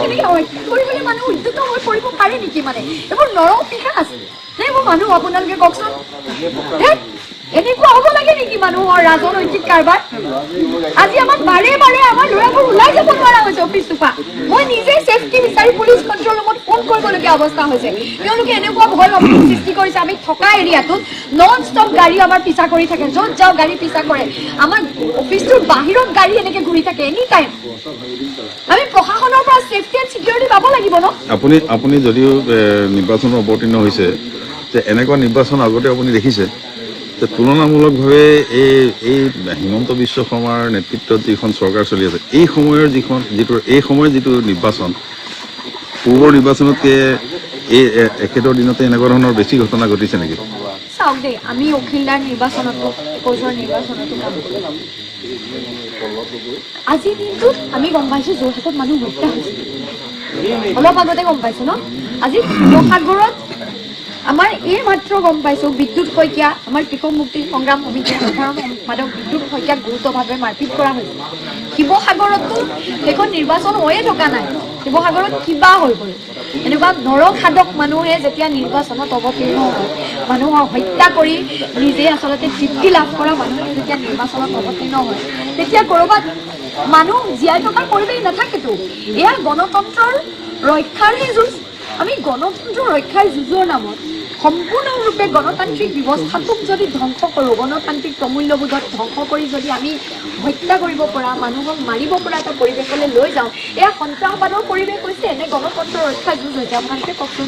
এনেকৈ হত্যা কৰিবলৈ মানুহ উদ্যত হৈ পৰিব পাৰে নেকি? মানে এইবোৰ নৰপিশাচ নে এইবোৰ মানুহ? আপোনালোকে কওকচোন, এনেকুৱা হ'ব লাগে নেকি মানুহৰ ৰাজনৈতিক কাৰবাৰ? আজি আমাক বাৰে বাৰে আমাৰ ল'ৰাবোৰ ওলাই যাব নোৱাৰা হৈছে অফিচটোৰ পৰা। মই নিজে ছেফটি বিচাৰি পুলিচ কণ্ট্ৰল ৰুমত ফোন কৰিবলগীয়া অৱস্থা হৈছে। তেওঁলোকে এনেকুৱা ভয় সৃষ্টি কৰিছে। আমি থকা এৰিয়াটোত নন ষ্টপ গাড়ী আমাৰ পিছা কৰি থাকে, য'ত যাওঁ গাড়ী পিছা কৰে। আমাৰ অফিচটোৰ বাহিৰত গাড়ী এনেকে ঘূৰি থাকে এনি টাইম। আমি প্ৰশাসনৰ পৰা ছেফটি এণ্ড ছিকিউৰিটি পাব লাগিব ন? আপুনি যদিও নিৰ্বাচনত অৱতীৰ্ণ হৈছে, যে এনেকুৱা নিৰ্বাচন আগতে আপুনি দেখিছে যে তুলনামূলকভাৱে এই হিমন্ত বিশ্ব শৰ্মাৰ নেতৃত্বত যিখন চৰকাৰ চলি আছে, এই সময়ৰ যিটো নিৰ্বাচন, পূৰ্বৰ নিৰ্বাচনতকৈ একেটা দিনতে এনেকুৱা ধৰণৰ বেছি ঘটনা ঘটিছে নেকি? চাওক দেই, আমি অখিলদাৰ নিৰ্বাচনতো, একৈছৰ নিৰ্বাচনতো কাম কৰোঁ। আজিৰ দিনটোত আমি গম পাইছোঁ যোৰহাটত মানুহ হত্যা হৈছে। অলপ আগতে গম পাইছোঁ ন? আজি শিৱসাগৰত আমাৰ এই মাত্ৰ গম পাইছোঁ বিদ্যুৎ শইকীয়া, আমাৰ কৃষক মুক্তি সংগ্ৰাম সমিতিৰ সাধাৰণ সম্পাদক বিদ্যুৎ শইকীয়াক গুৰুতৰভাৱে মাৰপিট কৰা হৈছে। শিৱসাগৰতো সেইখন নিৰ্বাচন হৈয়ে থকা নাই, শিৱসাগৰত কিবা হৈ গ'ল। এনেকুৱা নৰখাদক মানুহে যেতিয়া নিৰ্বাচনত অৱতীৰ্ণ হয়, মানুহক হত্যা কৰি নিজে আচলতে তৃপ্তি লাভ কৰা মানুহে যেতিয়া নিৰ্বাচনত অৱতীৰ্ণ হয়, তেতিয়া ক'ৰবাত মানুহ জীয়াই থকাৰ পৰিৱেশ নাথাকেতো। এয়া গণতন্ত্ৰৰ ৰক্ষাৰহে যুঁজ। আমি গণতন্ত্ৰ ৰক্ষাৰ যুঁজৰ নামত সম্পূৰ্ণৰূপে গণতান্ত্ৰিক ব্যৱস্থাটোক যদি ধ্বংস কৰোঁ, গণতান্ত্ৰিক প্ৰমূল্যবোধত ধ্বংস কৰি যদি আমি হত্যা কৰিব পৰা, মানুহক মাৰিব পৰা এটা পৰিৱেশলৈ লৈ যাওঁ, এয়া সন্ত্ৰাসবাদৰ পৰিৱেশ হৈছে নে গণতন্ত্ৰ ৰক্ষাৰ যুঁজ হৈছে? আপোনালোকে কওকচোন।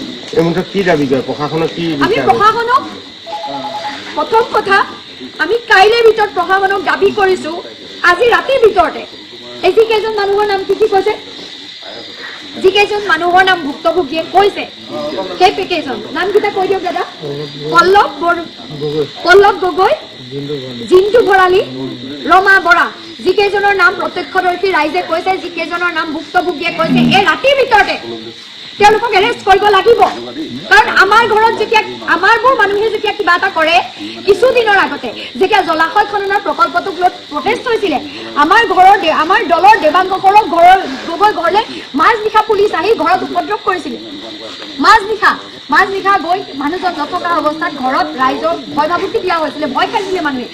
কি দাবী কৰে প্ৰশাসনক? আমি প্ৰশাসনক প্ৰথম কথা, আমি কাইলৈৰ ভিতৰত প্ৰশাসনক দাবী কৰিছোঁ, আজি ৰাতিৰ ভিতৰতে এই যিকেইজন মানুহৰ নাম কি কৈছে, যিকেইজন মানুহৰ নাম ভুক্তভোগীয়ে কৈছে, সেই কেইজন নামকেইটা কৈ দিয়ক দাদা। পল্লৱ গগৈ, জিন্তু ভৰালী, ৰমা বৰা, যিকেইজনৰ নাম প্ৰত্যক্ষদৰ্শী ৰাইজে কৈছে, যিকেইজনৰ নাম ভুক্তভোগীয়ে কৈছে, এই ৰাতিৰ ভিতৰতে তেওঁলোকক এৰেষ্ট কৰিব লাগিব। কাৰণ আমাৰ ঘৰত যেতিয়া আমাৰবোৰ মানুহে যেতিয়া কিবা এটা কৰে, কিছুদিনৰ আগতে যেতিয়া জলাশয় খননৰ প্ৰকল্পটোক লৈ প্ৰটেষ্ট হৈছিলে, আমাৰ দলৰ দেৱাংগকৰ গগৈ ঘৰলৈ মাজনিশা পুলিচ আহি ঘৰত উপদ্ৰৱ কৰিছিলে। মাজনিশা গৈ মানুহজন নথকা অৱস্থাত ঘৰত ৰাইজক ভয় ভাবুকি দিয়া হৈছিলে, ভয় খাইছিলে মানুহে।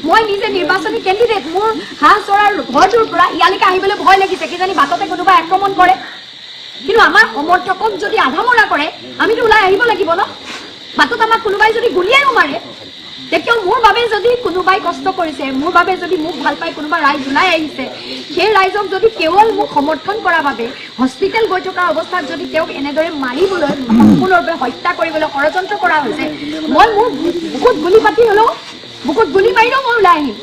মই নিজে নিৰ্বাচনী কেণ্ডিডেট, মোৰ হাঁহ চৰাৰ ঘৰটোৰ পৰা ইয়ালৈকে আহিবলৈ ভয় লাগিছে, কিজানি বাটতে কোনোবাই আক্ৰমণ কৰে। কিন্তু আমাৰ সমৰ্থকক যদি আধামৰা কৰে, আমিতো ওলাই আহিব লাগিব ন? বাটত আমাক কোনোবাই যদি গুলিয়াইও মাৰে, তেতিয়াও মোৰ বাবে যদি কোনোবাই কষ্ট কৰিছে, মোৰ বাবে যদি মোক ভাল পাই কোনোবা ৰাইজ ওলাই আহিছে, সেই ৰাইজক যদি কেৱল মোক সমৰ্থন কৰাৰ বাবে হস্পিটেল গৈ থকা অৱস্থাত যদি তেওঁক এনেদৰে মাৰিবলৈ, সম্পূৰ্ণৰূপে হত্যা কৰিবলৈ ষড়যন্ত্ৰ কৰা হৈছে, মই মোৰ বুকুত গুলি পাতি হ'লেও, বুকুত গুলি মাৰিলেও মই ওলাই আহিম।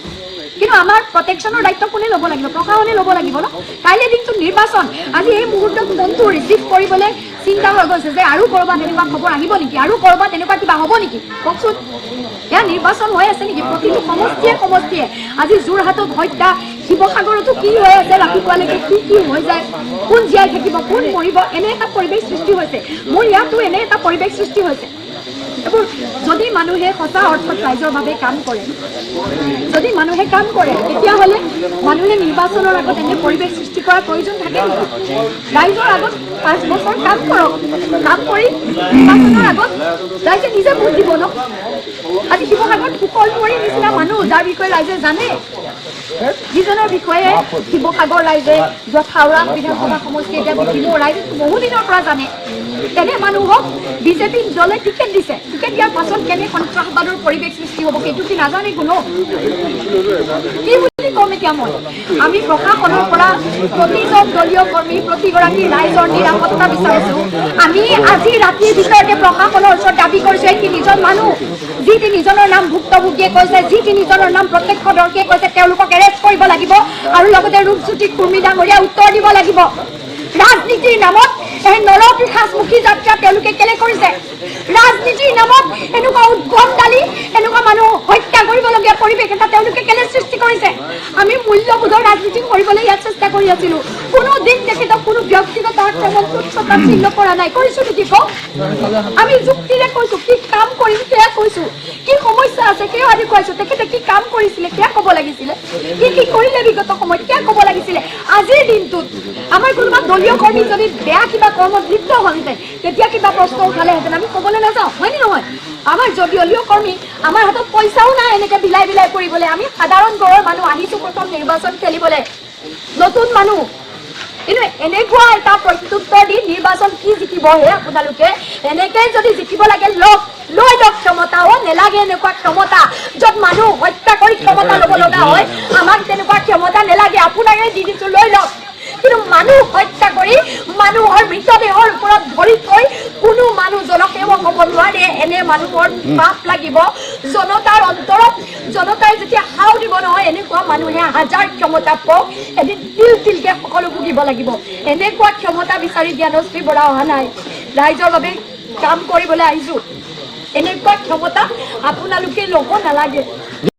কিন্তু আমাৰ প্ৰটেকশ্যনৰ দায়িত্ব কোনে ল'ব লাগিব? প্ৰশাসনে ল'ব লাগিব ন? কাইলৈ দিনটো নিৰ্বাচন। আজি এই মুহূৰ্তত ফোনটো ৰিচিভ কৰিবলৈ চিন্তা হৈ গৈছে যে আৰু ক'ৰবাত এনেকুৱা খবৰ আহিব নেকি, আৰু ক'ৰবাত এনেকুৱা কিবা হ'ব নেকি? কওকচোন, এয়া নিৰ্বাচন হৈ আছে নেকি? প্ৰতিটো সমষ্টিয়ে আজি যোৰহাটত হত্যা, শিৱসাগৰতো কি হৈ আছে, ৰাতিপুৱালৈকে কি হৈ যায়, কোন জীয়াই থাকিব, কোন মৰিব, এনে এটা পৰিৱেশ সৃষ্টি হৈছে। মোৰ ইয়াতো এনে এটা পৰিৱেশ সৃষ্টি হৈছে। এইবোৰ যদি মানুহে সঁচা অৰ্থত ৰাইজৰ বাবে কাম কৰে, তেতিয়াহ'লে মানুহে নিৰ্বাচনৰ আগত এনে পৰিৱেশ সৃষ্টি কৰাৰ প্ৰয়োজন থাকে নেকি? ৰাইজৰ আগত 5 বছৰ কাম কৰক, কাম কৰি নিৰ্বাচনৰ আগত ৰাইজে নিজে ভোট দিব ন? আজি শিৱসাগৰত কুশলমুৰীৰ নিচিনা মানুহ, যাৰ বিষয়ে ৰাইজে জানে, যিজনৰ বিষয়ে শিৱসাগৰ ৰাইজে, হাওৰা বিধানসভা সমষ্টি এতিয়া ৰাইজে বহুদিনৰ পৰা জানে, তেনে মানুহক বিজেপি দলে টিকেট দিছে। টিকেট দিয়াৰ পাছত কেনে সন্ত্ৰাসবাদৰ পৰিৱেশ সৃষ্টি হ'ব সেইটো কি নাজানে কোনো? কি বুলি ক'ম এতিয়া মই? আমি প্ৰশাসনৰ পৰা প্ৰতিজন দলীয় কৰ্মী, প্ৰতিগৰাকী ৰাইজৰ নিৰাপত্তা বিচাৰিছোঁ। আমি আজি ৰাতিৰ ভিতৰতে প্ৰশাসনৰ ওচৰত দাবী কৰিছোঁ, এই 3জন মানুহ, যি 3জনৰ নাম ভুক্তভোগীয়ে কৈছে, যি 3জনৰ নাম প্ৰত্যক্ষদৰ্শীয়ে কৈছে, তেওঁলোকক এৰেষ্ট কৰিব লাগিব আৰু লগতে ৰূপজ্যোতি কুৰ্মী ডাঙৰীয়া উত্তৰ দিব লাগিব। ৰাজনীতিৰ নামত এই নৰপিশাচমুখী যাত্ৰা তেওঁলোকে কেলে কৰিছে? ৰাজনীতিৰ নামত এনেকুৱা উদ্ভণ্ডালি, এনেকুৱা মানুহ হত্যা কৰিবলগীয়া পৰিৱেশ এটা তেওঁলোকে কেলে সৃষ্টি কৰিছে? আমি মূল্যবোধৰ ৰাজনীতি কৰিবলৈ ইয়াত চেষ্টা কৰি আছিলোঁ। কোনো দিন তেখেতক কোনো ব্যক্তিগত আক্ৰমণ তুচ্ছতাচ্ছিল্য কৰা নাই, কৰিছো নেকি কওক? আমি যুক্তিৰে কৈছো, কি কাম কৰিম সেয়া কৈছো, কি সমস্যা আছে সেয়াও আজি কৈছো। তেখেতে কি কাম কৰিছিলে সেয়া ক'ব লাগিছিলে, কি কৰিলে বিগত সময়ত সেয়া ক'ব লাগিছিলে। আজিৰ দিনটোত আমাৰ কোনোবা দলীয় কৰ্মী যদি বেয়া কিবা কৰ্মত লিপ্ত হ'লহেঁতেন তেতিয়া কিবা প্ৰশ্ন উঠালেহেঁতেন, আমি ক'বলৈ নাযাওঁ, হয়নে নহয়? আমাৰ দলীয় কৰ্মী, আমাৰ হাতত পইচাও নাই এনেকে বিলাই কৰিবলৈ। আমি সাধাৰণ ঘৰৰ মানুহ, আহিছো প্ৰথম নিৰ্বাচন খেলিবলৈ, নতুন মানুহ। কিন্তু এনেকুৱা এটা প্ৰত্যুত্তৰ দি নিৰ্বাচন কি জিকিবহে আপোনালোকে? এনেকে যদি জিকিব লাগে লৈ লওক ক্ষমতা। নেলাগে এনেকুৱা ক্ষমতা য'ত মানুহ হত্যা কৰি ক্ষমতা ল'ব লগা হয়। আমাক তেনেকুৱা ক্ষমতা নেলাগে, আপোনাকে দি দিছো, লৈ লওক। কিন্তু মানুহ হত্যা কৰি মানুহৰ মৃতদেহৰ ওপৰত ভৰি থৈ কোনো মানুহ জনসেৱক হ'ব নোৱাৰে। এনে মানুহৰ পাপ লাগিব জনতাৰ অন্তৰত। জনতাই যেতিয়া হাও দিব নহয়, এনেকুৱা মানুহে হাজাৰ ক্ষমতা পাওক, এদিন তিলকে সকলো ভুগিব লাগিব। এনেকুৱা ক্ষমতা বিচাৰি জ্ঞানশ্ৰী বৰা অহা নাই, ৰাইজৰ বাবে কাম কৰিবলৈ আহিছো। এনেকুৱা ক্ষমতা আপোনালোকে ল'ব নালাগে।